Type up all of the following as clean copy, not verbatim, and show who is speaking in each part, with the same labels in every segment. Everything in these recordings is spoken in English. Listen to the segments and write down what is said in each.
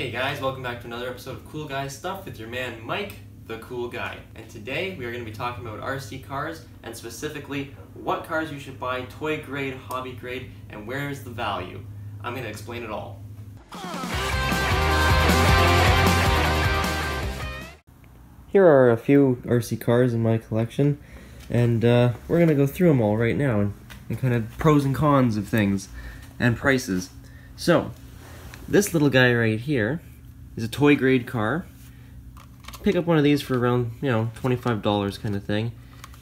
Speaker 1: Hey guys, welcome back to another episode of Cool Guy Stuff with your man Mike, the Cool Guy. And today we are going to be talking about RC cars, and specifically what cars you should buy, toy grade, hobby grade, and where is the value. I'm going to explain it all. Here are a few RC cars in my collection, and we're going to go through them all right now and kind of pros and cons of things and prices. So, this little guy right here is a toy grade car. Pick up one of these for around, $25 kind of thing.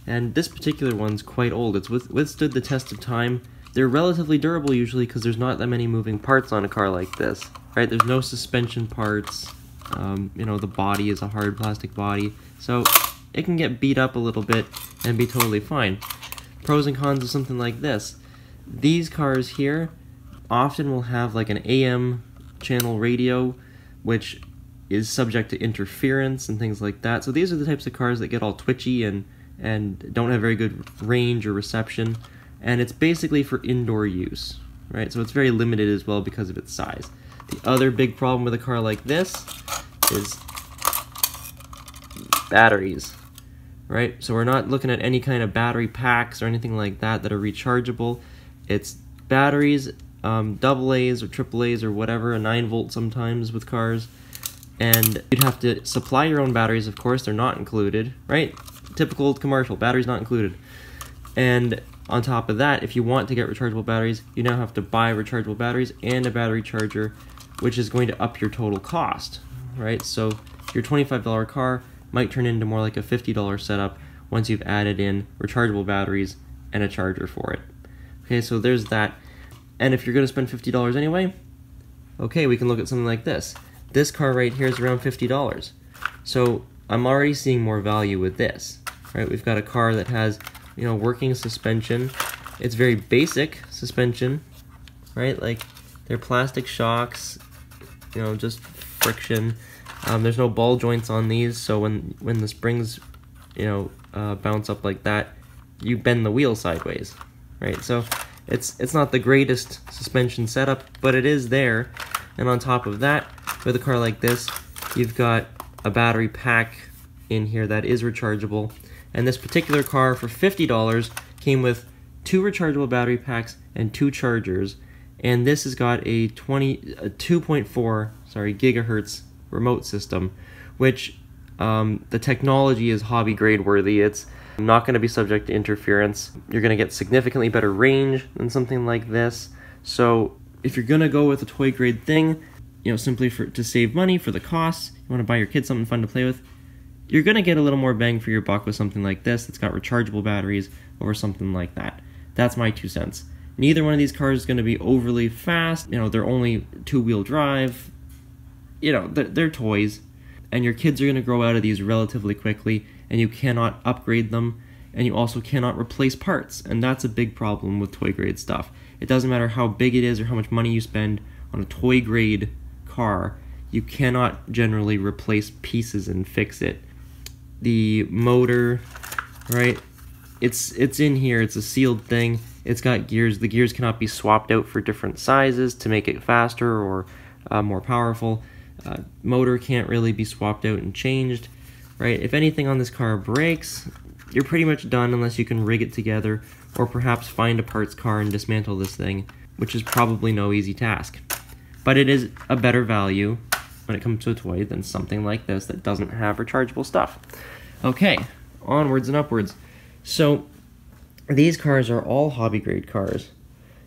Speaker 1: And this particular one's quite old. It's withstood the test of time. They're relatively durable usually because there's not that many moving parts on a car like this, right? There's no suspension parts. The body is a hard plastic body, so it can get beat up a little bit and be totally fine. Pros and cons of something like this. These cars here often will have like an AM channel radio, which is subject to interference and things like that. So these are the types of cars that get all twitchy and don't have very good range or reception. And it's basically for indoor use, right? So it's very limited as well because of its size. The other big problem with a car like this is batteries, right? So we're not looking at any kind of battery packs or anything like that that are rechargeable. It's batteries, AA's or AAA's or whatever, a 9-volt sometimes with cars, and you'd have to supply your own batteries. Of course, they're not included, right? Typical commercial, batteries not included. And on top of that, if you want to get rechargeable batteries, you now have to buy rechargeable batteries and a battery charger, which is going to up your total cost, right? So your $25 car might turn into more like a $50 setup once you've added in rechargeable batteries and a charger for it. Okay, so there's that. And if you're going to spend $50 anyway, okay, we can look at something like this. This car right here is around $50. So I'm already seeing more value with this, right? We've got a car that has, working suspension. It's very basic suspension, right? Like, they're plastic shocks, just friction. There's no ball joints on these, so when the springs, bounce up like that, you bend the wheel sideways, right? So it's not the greatest suspension setup, but it is there. And on top of that, with a car like this, you've got a battery pack in here that is rechargeable. And this particular car for $50 came with 2 rechargeable battery packs and 2 chargers. And this has got a 2.4 gigahertz remote system, which the technology is hobby grade worthy. It's not going to be subject to interference. You're going to get significantly better range than something like this. So if you're going to go with a toy grade thing, simply to save money for the costs, you want to buy your kids something fun to play with, you're going to get a little more bang for your buck with something like this that's got rechargeable batteries over something like that. That's my 2 cents. Neither one of these cars is going to be overly fast. They're only 2-wheel drive. They're toys. And your kids are going to grow out of these relatively quickly, and you cannot upgrade them, and you also cannot replace parts. And that's a big problem with toy grade stuff. It doesn't matter how big it is or how much money you spend on a toy grade car, you cannot generally replace pieces and fix it. The motor, right, it's in here, it's a sealed thing, it's got gears. The gears cannot be swapped out for different sizes to make it faster or more powerful. Motor can't really be swapped out and changed, right? If anything on this car breaks, you're pretty much done unless you can rig it together or perhaps find a parts car and dismantle this thing, which is probably no easy task. But it is a better value when it comes to a toy than something like this that doesn't have rechargeable stuff. Okay, onwards and upwards. So these cars are all hobby grade cars.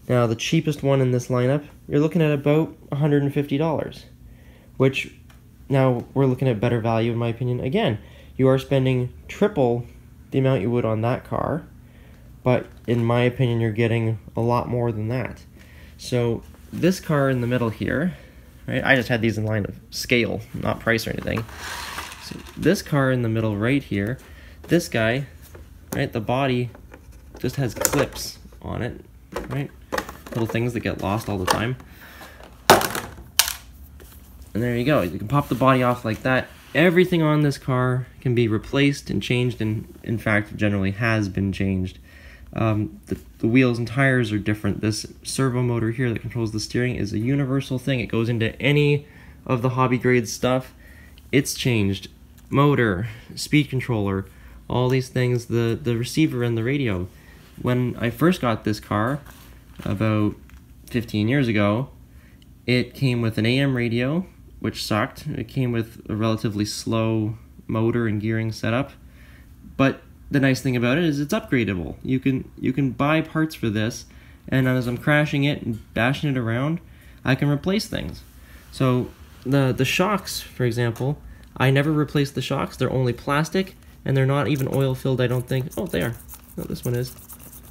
Speaker 1: Now the cheapest one in this lineup, you're looking at about $150, which now we're looking at better value in my opinion. Again, you are spending triple the amount you would on that car, but in my opinion you're getting a lot more than that. So this car in the middle here, right, I just had these in line of scale, not price or anything. So this car in the middle right here, this guy, right, the body just has clips on it, right, little things that get lost all the time. And there you go, you can pop the body off like that. Everything on this car can be replaced and changed, and in fact generally has been changed. The wheels and tires are different. This servo motor here that controls the steering is a universal thing. It goes into any of the hobby grade stuff, it's changed. Motor, speed controller, all these things, the receiver and the radio. When I first got this car, about 15 years ago, it came with an AM radio, which sucked. It came with a relatively slow motor and gearing setup, but the nice thing about it is it's upgradable. You can buy parts for this, and as I'm crashing it and bashing it around, I can replace things. So the shocks, for example, I never replaced the shocks. They're only plastic, and they're not even oil filled, I don't think. Oh, they are. Oh, this one is.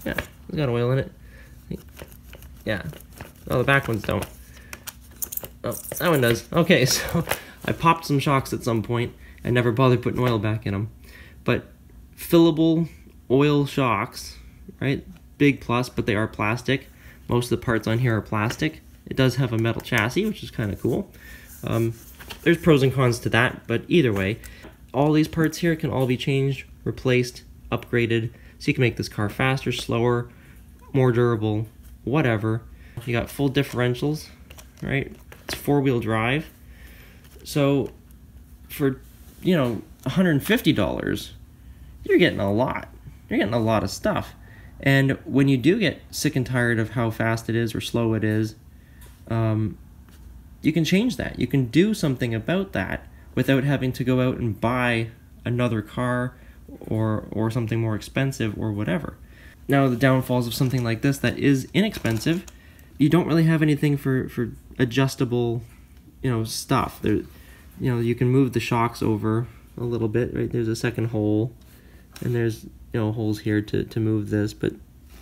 Speaker 1: Yeah, it's got oil in it. Yeah. Oh, the back ones don't. Oh, that one does. Okay, so I popped some shocks at some point and never bothered putting oil back in them. But fillable oil shocks, right? Big plus, but they are plastic. Most of the parts on here are plastic. It does have a metal chassis, which is kind of cool. There's pros and cons to that, but either way, all these parts here can all be changed, replaced, upgraded, so you can make this car faster, slower, more durable, whatever. You got full differentials, right? It's 4-wheel drive. So for, you know, $150, you're getting a lot. You're getting a lot of stuff. And when you do get sick and tired of how fast it is or slow it is, you can change that. You can do something about that without having to go out and buy another car or something more expensive or whatever. Now, the downfalls of something like this that is inexpensive, you don't really have anything for adjustable, you know, stuff. There, you know, you can move the shocks over a little bit, right? There's a second hole, and there's, you know, holes here to move this, but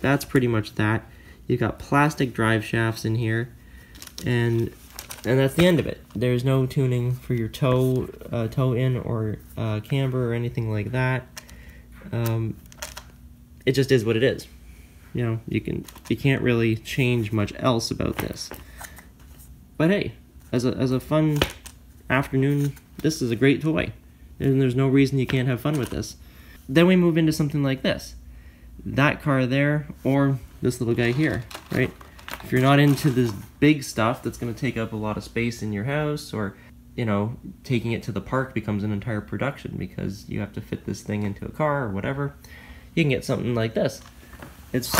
Speaker 1: that's pretty much that. You've got plastic drive shafts in here, and that's the end of it. There's no tuning for your toe in or camber or anything like that. It just is what it is. You know, you can't really change much else about this. But hey, as a fun afternoon, this is a great toy, and there's no reason you can't have fun with this. Then we move into something like this. That car there, or this little guy here, right? If you're not into this big stuff that's going to take up a lot of space in your house, or, you know, taking it to the park becomes an entire production because you have to fit this thing into a car or whatever, you can get something like this. It's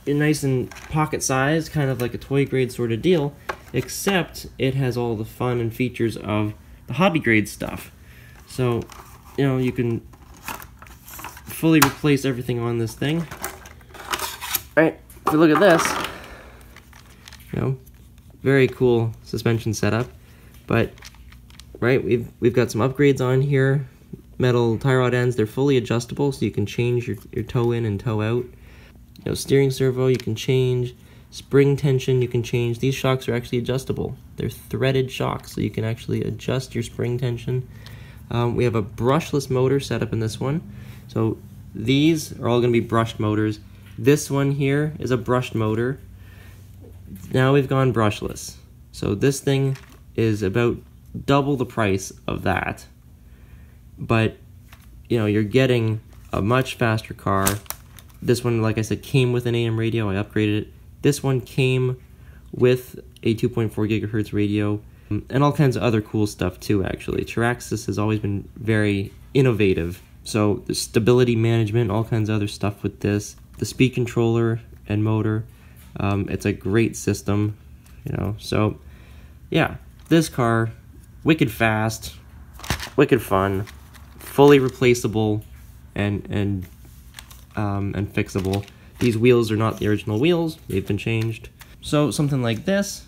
Speaker 1: nice and pocket size, kind of like a toy grade sort of deal, except it has all the fun and features of the hobby grade stuff. So, you know, you can fully replace everything on this thing. Right, if you look at this, you know, very cool suspension setup, but right, we've got some upgrades on here. Metal tie rod ends, they're fully adjustable, so you can change your toe in and toe out. You know, steering servo you can change, spring tension you can change. These shocks are actually adjustable. They're threaded shocks, so you can actually adjust your spring tension. We have a brushless motor set up in this one. So these are all going to be brushed motors. This one here is a brushed motor. Now we've gone brushless. So this thing is about double the price of that. But, you know, you're getting a much faster car. This one, like I said, came with an AM radio. I upgraded it. This one came with a 2.4 gigahertz radio and all kinds of other cool stuff too, actually. Traxxas has always been very innovative. So the stability management, all kinds of other stuff with this. The speed controller and motor, it's a great system, you know. So, yeah, this car, wicked fast, wicked fun, fully replaceable, and fixable. These wheels are not the original wheels, they've been changed. So something like this,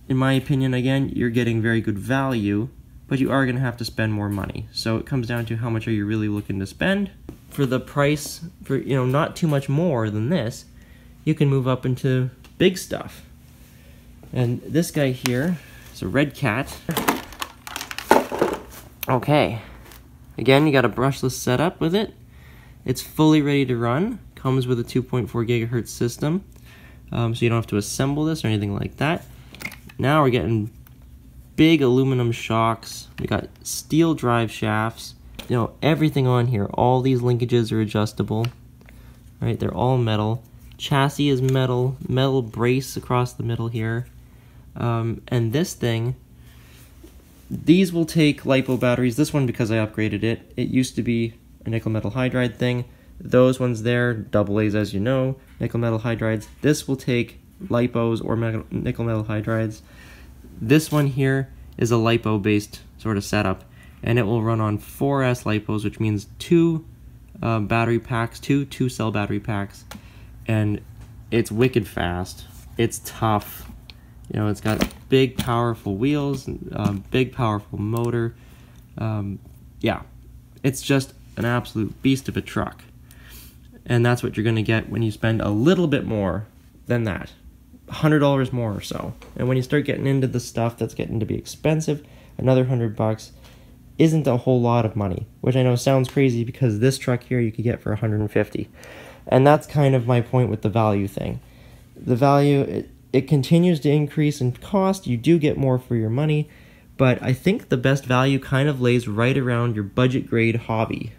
Speaker 1: in my opinion, again, you're getting very good value, but you are going to have to spend more money. So it comes down to how much are you really looking to spend. For the price, for, you know, not too much more than this, you can move up into big stuff. And this guy here is a Red Cat. Okay. Again, you got a brushless setup with it. It's fully ready to run. Comes with a 2.4 gigahertz system. So you don't have to assemble this or anything like that. Now we're getting big aluminum shocks. We got steel drive shafts. You know, everything on here, all these linkages are adjustable. Right, they're all metal. Chassis is metal. Metal brace across the middle here. And this thing These will take LiPo batteries. This one, because I upgraded it, it used to be a nickel metal hydride thing. Those ones there, AA's as you know, nickel metal hydrides. This will take LiPos or nickel metal hydrides. This one here is a LiPo based sort of setup, and it will run on 4S LiPos, which means two battery packs, two cell battery packs, and it's wicked fast. It's tough. You know, it's got big powerful wheels, big powerful motor. Yeah, it's just an absolute beast of a truck. And that's what you're going to get when you spend a little bit more than that. $100 more or so. And when you start getting into the stuff that's getting to be expensive, another $100 isn't a whole lot of money, which I know sounds crazy because this truck here you could get for $150. And that's kind of my point with the value thing. The value, it continues to increase in cost. You do get more for your money, but I think the best value kind of lays right around your budget grade hobby.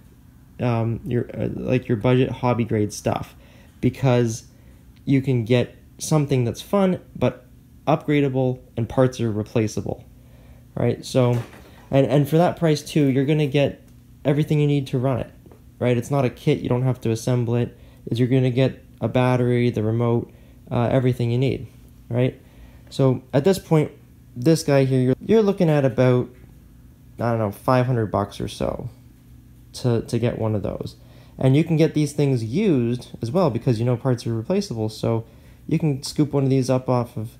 Speaker 1: Your budget hobby grade stuff, because you can get something that's fun but upgradable and parts are replaceable, right? So and for that price too, you're gonna get everything you need to run it, right? It's not a kit, you don't have to assemble it. You're gonna get a battery, the remote, everything you need, right? So at this point, this guy here, you're looking at about, I don't know, $500 or so to get one of those. And you can get these things used as well, because you know parts are replaceable, so you can scoop one of these up off of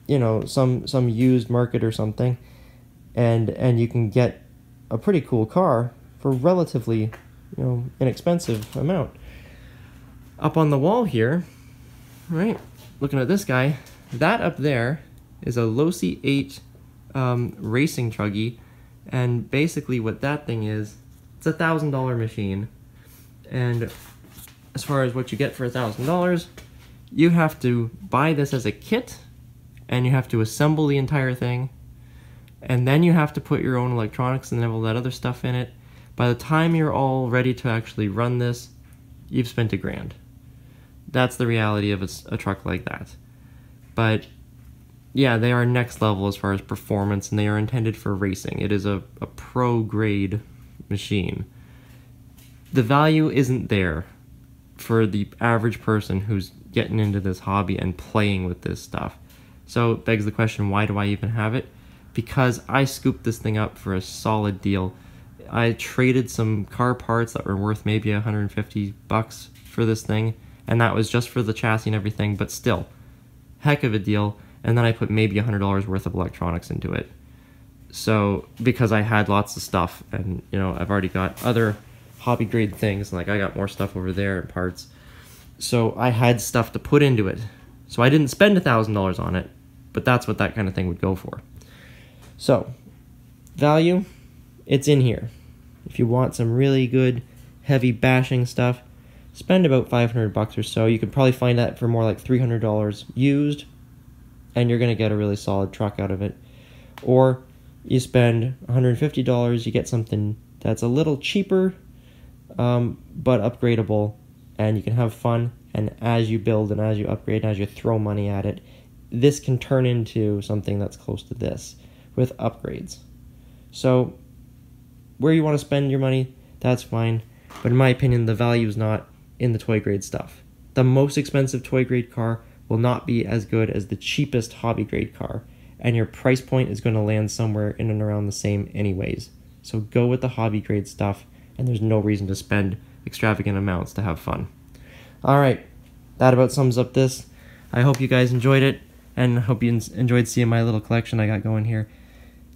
Speaker 1: you know, some used market or something, and you can get a pretty cool car for relatively, you know, inexpensive amount. Up on the wall here, right, looking at this guy, that up there is a Losi 8 racing truggy. And basically what that thing is, it's a $1,000 machine. And as far as what you get for $1,000, you have to buy this as a kit, and you have to assemble the entire thing, and then you have to put your own electronics and all that other stuff in it. By the time you're all ready to actually run this, you've spent $1,000. That's the reality of a truck like that. But yeah, they are next level as far as performance, and they are intended for racing. It is a pro grade machine. The value isn't there for the average person who's getting into this hobby and playing with this stuff. So it begs the question, why do I even have it? Because I scooped this thing up for a solid deal. I traded some car parts that were worth maybe $150 for this thing, and that was just for the chassis and everything, but still, heck of a deal. And then I put maybe $100 worth of electronics into it. So, because I had lots of stuff, and you know, I've already got other hobby grade things, like I got more stuff over there and parts. So I had stuff to put into it. So I didn't spend $1,000 on it, but that's what that kind of thing would go for. So, value, it's in here. If you want some really good, heavy bashing stuff, spend about $500 or so. You could probably find that for more like $300 used, and you're going to get a really solid truck out of it. Or you spend $150, you get something that's a little cheaper, but upgradable, and you can have fun. And as you build and as you upgrade and as you throw money at it, this can turn into something that's close to this with upgrades. So where you want to spend your money, that's fine. But in my opinion, the value is not in the toy grade stuff. The most expensive toy grade car will not be as good as the cheapest hobby grade car, and your price point is going to land somewhere in and around the same anyways. So go with the hobby grade stuff, and there's no reason to spend extravagant amounts to have fun. Alright, that about sums up this. I hope you guys enjoyed it, and hope you enjoyed seeing my little collection I got going here.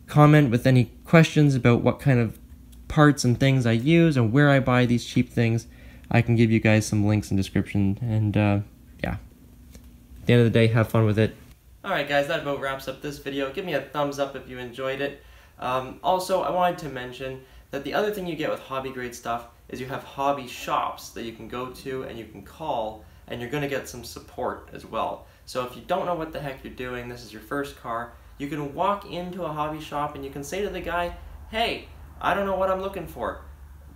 Speaker 1: Comment with any questions about what kind of parts and things I use and where I buy these cheap things. I can give you guys some links in the description, and yeah. At the end of the day, have fun with it. Alright guys, that about wraps up this video. Give me a thumbs up if you enjoyed it. Also, I wanted to mention that the other thing you get with hobby grade stuff is you have hobby shops that you can go to and you can call, and you're going to get some support as well. So if you don't know what the heck you're doing, this is your first car, you can walk into a hobby shop and you can say to the guy, hey, I don't know what I'm looking for.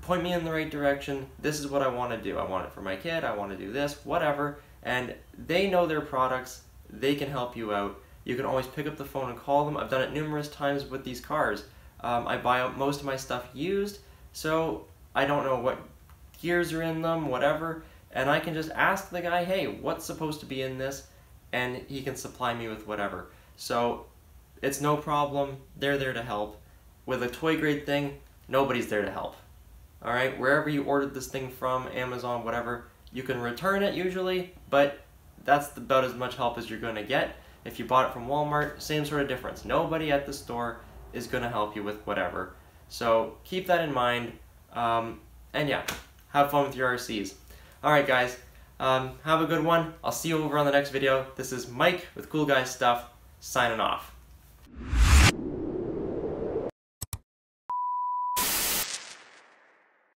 Speaker 1: Point me in the right direction. This is what I want to do. I want it for my kid. I want to do this, whatever. And they know their products. They can help you out. you can always pick up the phone and call them. I've done it numerous times with these cars. I buy most of my stuff used, so I don't know what gears are in them, whatever, and I can just ask the guy, hey, what's supposed to be in this, and he can supply me with whatever. So it's no problem. They're there to help. With a toy grade thing, nobody's there to help. All right, wherever you ordered this thing from, Amazon, whatever, you can return it usually, but that's about as much help as you're going to get. If you bought it from Walmart, same sort of difference. Nobody at the store is going to help you with whatever. So keep that in mind, and yeah, have fun with your RCs. Alright guys, have a good one. I'll see you over on the next video. This is Mike with Cool Guys Stuff, signing off.